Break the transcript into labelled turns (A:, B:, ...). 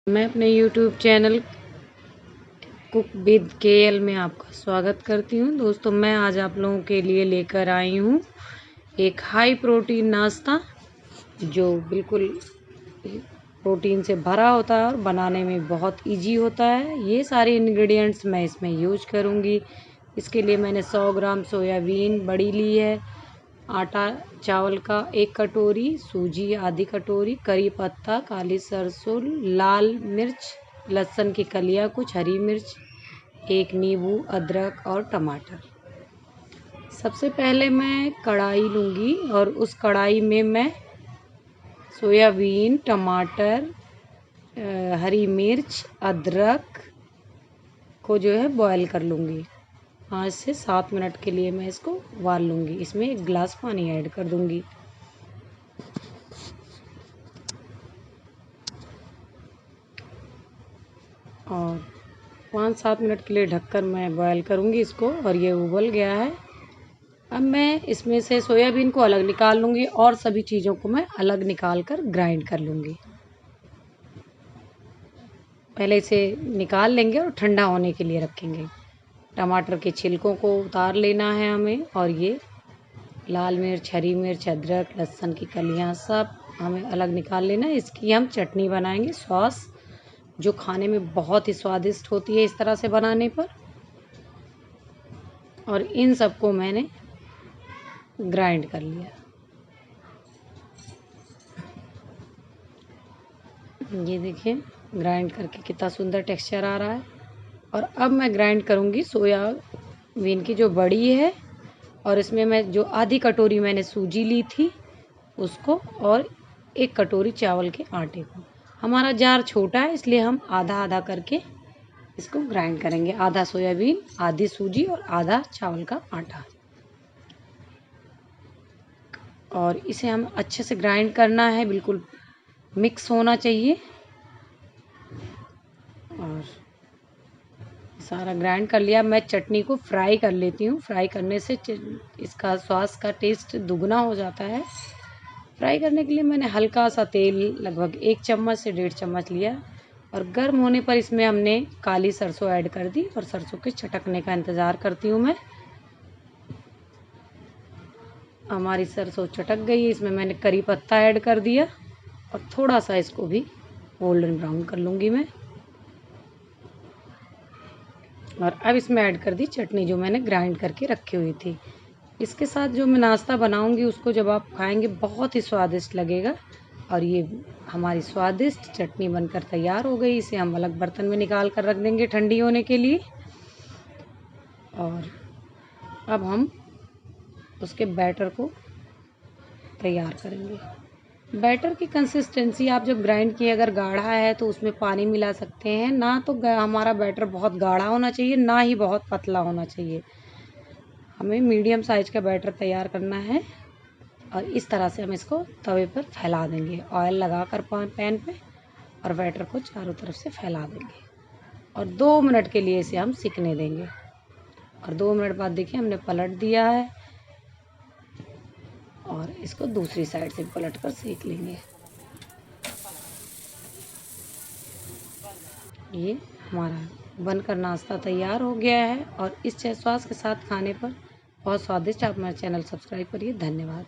A: मैं अपने YouTube channel cook with KL में आपका स्वागत करती हूँ। दोस्तों, मैं आज आप लोगों के लिए लेकर आई हूँ एक हाई प्रोटीन नाश्ता जो बिल्कुल प्रोटीन से भरा होता है और बनाने में बहुत इजी होता है। ये सारे इंग्रेडिएंट्स मैं इसमें यूज करूँगी। इसके लिए मैंने 100 ग्राम सोयाबीन बड़ी ली है, आटा चावल का 1 कटोरी, सूजी आधी कटोरी, करी पत्ता, काली सरसों, लाल मिर्च, लहसुन की कलियाँ, कुछ हरी मिर्च, 1 नींबू, अदरक और टमाटर। सबसे पहले मैं कढ़ाई लूँगी और उस कढ़ाई में मैं सोयाबीन, टमाटर, हरी मिर्च, अदरक को जो है बॉयल कर लूँगी। 5 से 7 मिनट के लिए मैं इसको उबाल लूँगी। इसमें 1 गिलास पानी ऐड कर दूँगी। और 5-7 मिनट के लिए ढककर मैं बॉयल करूँगी इसको और ये उबल गया है। अब मैं इसमें से सोयाबीन को अलग निकाल लूँगी और सभी चीज़ों को मैं अलग निकाल कर ग्राइंड कर लूँगी। पहले इसे निकाल लेंगे और ठंडा होने के लिए रखेंगे। टमाटर के छिलकों को उतार लेना है हमें और ये लाल मिर्च, हरी मिर्च, अदरक, लहसुन की कलियाँ सब हमें अलग निकाल लेना है। इसकी हम चटनी बनाएंगे, सॉस, जो खाने में बहुत ही स्वादिष्ट होती है इस तरह से बनाने पर। और इन सबको मैंने ग्राइंड कर लिया। ये देखिए ग्राइंड करके कितना सुंदर टेक्सचर आ रहा है। और अब मैं ग्राइंड करूँगी सोयाबीन की जो बड़ी है और इसमें मैं जो आधी कटोरी मैंने सूजी ली थी उसको और 1 कटोरी चावल के आटे को। हमारा जार छोटा है इसलिए हम आधा आधा करके इसको ग्राइंड करेंगे। आधा सोयाबीन, आधी सूजी और आधा चावल का आटा। और इसे हम अच्छे से ग्राइंड करना है, बिल्कुल मिक्स होना चाहिए। और सारा ग्राइंड कर लिया। मैं चटनी को फ्राई कर लेती हूँ। फ्राई करने से इसका सॉस का टेस्ट दुगना हो जाता है। फ्राई करने के लिए मैंने हल्का सा तेल लगभग 1 चम्मच से 1.5 चम्मच लिया और गर्म होने पर इसमें हमने काली सरसों ऐड कर दी और सरसों के छटकने का इंतज़ार करती हूँ मैं। हमारी सरसों चटक गई। इसमें मैंने करी पत्ता ऐड कर दिया और थोड़ा सा इसको भी गोल्डन ब्राउन कर लूँगी मैं। और अब इसमें ऐड कर दी चटनी जो मैंने ग्राइंड करके रखी हुई थी। इसके साथ जो मैं नाश्ता बनाऊंगी उसको जब आप खाएंगे बहुत ही स्वादिष्ट लगेगा। और ये हमारी स्वादिष्ट चटनी बनकर तैयार हो गई। इसे हम अलग बर्तन में निकाल कर रख देंगे ठंडी होने के लिए। और अब हम उसके बैटर को तैयार करेंगे। बैटर की कंसिस्टेंसी आप जब ग्राइंड किए अगर गाढ़ा है तो उसमें पानी मिला सकते हैं। ना तो हमारा बैटर बहुत गाढ़ा होना चाहिए, ना ही बहुत पतला होना चाहिए। हमें मीडियम साइज़ का बैटर तैयार करना है। और इस तरह से हम इसको तवे पर फैला देंगे, ऑयल लगाकर पैन पे, और बैटर को चारों तरफ से फैला देंगे और 2 मिनट के लिए इसे हम सिकने देंगे। और 2 मिनट बाद देखिए हमने पलट दिया है और इसको दूसरी साइड से पलट कर सेक लेंगे। ये हमारा बनकर नाश्ता तैयार हो गया है और इस सॉस के साथ खाने पर बहुत स्वादिष्ट। आप मेरा चैनल सब्सक्राइब करिए। धन्यवाद।